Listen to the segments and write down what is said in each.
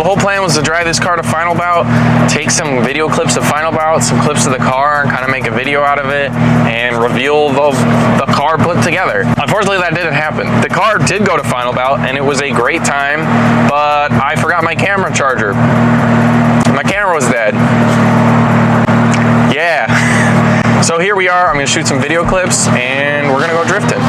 the whole plan was to drive this car to Final Bout, take some video clips of Final Bout, some clips of the car, and kind of make a video out of it, and reveal the car put together. Unfortunately, that didn't happen. The car did go to Final Bout, and it was a great time, but I forgot my camera charger. My camera was dead. Yeah. So here we are. I'm gonna shoot some video clips, and we're gonna go drifting.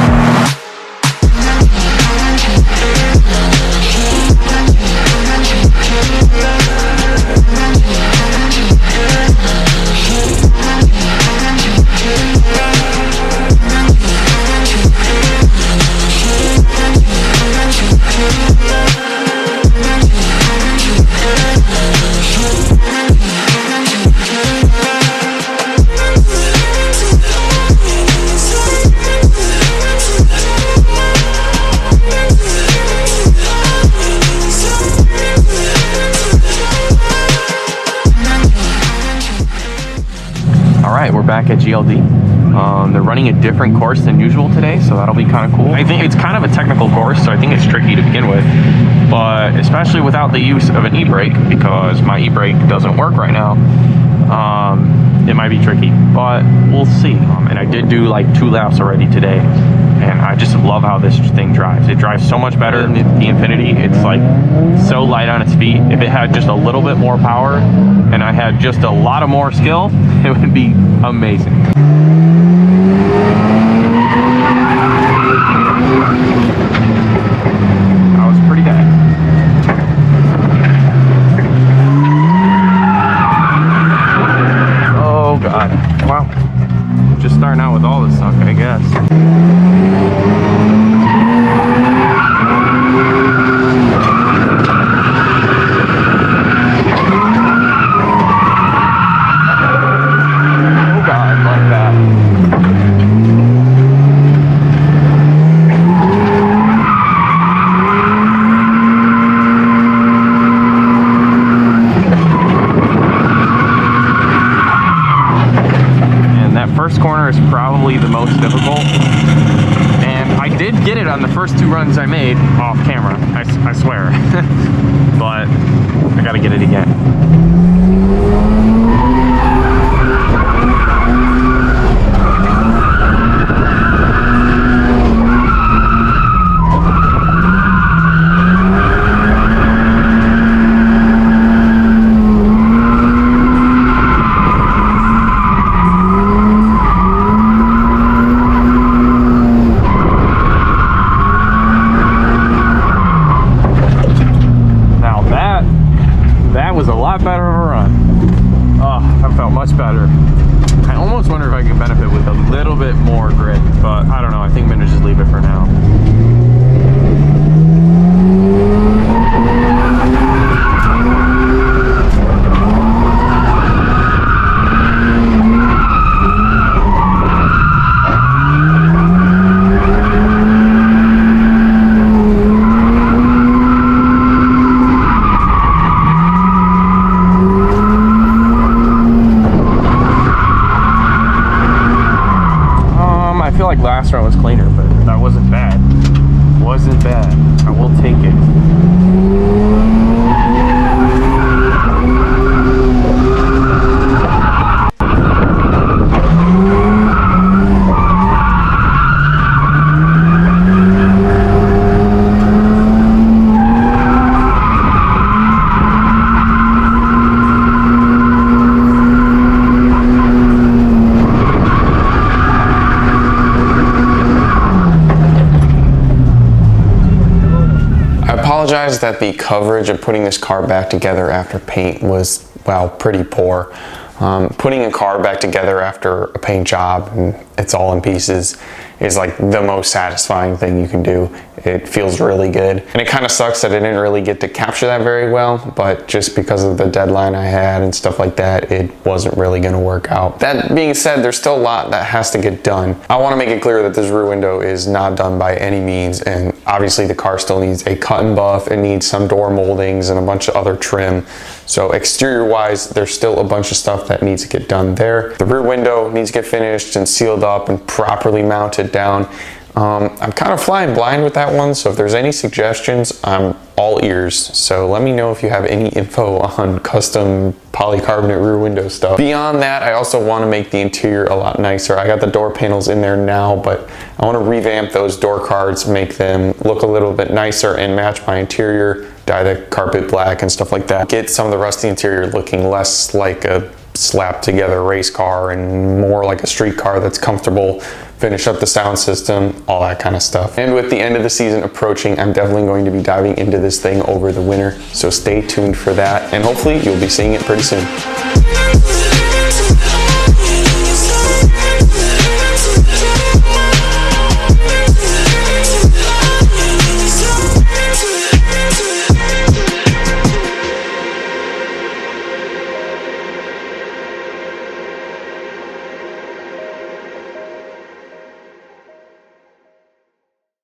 We're back at GLD. They're running a different course than usual today, so that'll be kind of cool. I think it's kind of a technical course, so I think it's tricky to begin with, but especially without the use of an e-brake, because my e-brake doesn't work right now, it might be tricky, but we'll see. And I did do like 2 laps already today, and I just love how this thing drives. It drives so much better than the Infinity. It's like so light on its feet. If it had just a little bit more power and I had just a lot of more skill, it would be amazing. That was pretty bad. Oh God, wow. Just starting out with all this suck, I guess. First corner is probably the most difficult, and I did get it on the first 2 runs I made off camera, I swear. But I gotta get it again. Better of a run. Oh, that felt much better. I almost wonder if I can benefit with a little bit more grip, but I don't know. I think I'm gonna just leave it for now. Last run was cleaner, but that wasn't bad. Wasn't bad. I will take it. That the coverage of putting this car back together after paint was, well, pretty poor. Putting a car back together after a paint job and it's all in pieces is like the most satisfying thing you can do. It feels really good. And it kind of sucks that I didn't really get to capture that very well, but just because of the deadline I had and stuff like that, it wasn't really gonna work out. That being said, there's still a lot that has to get done. I wanna make it clear that this rear window is not done by any means, and obviously the car still needs a cut and buff, it needs some door moldings and a bunch of other trim. So exterior wise, there's still a bunch of stuff that needs to get done there. The rear window needs to get finished and sealed up and properly mounted down. I'm kind of flying blind with that one, so if there's any suggestions, I'm all ears. So let me know if you have any info on custom polycarbonate rear window stuff. Beyond that, I also want to make the interior a lot nicer. I got the door panels in there now, but I want to revamp those door cards, make them look a little bit nicer and match my interior, dye the carpet black and stuff like that. Get some of the rusty interior looking less like a slapped together race car and more like a street car that's comfortable. Finish up the sound system, all that kind of stuff. And with the end of the season approaching, I'm definitely going to be diving into this thing over the winter. So stay tuned for that, and hopefully you'll be seeing it pretty soon.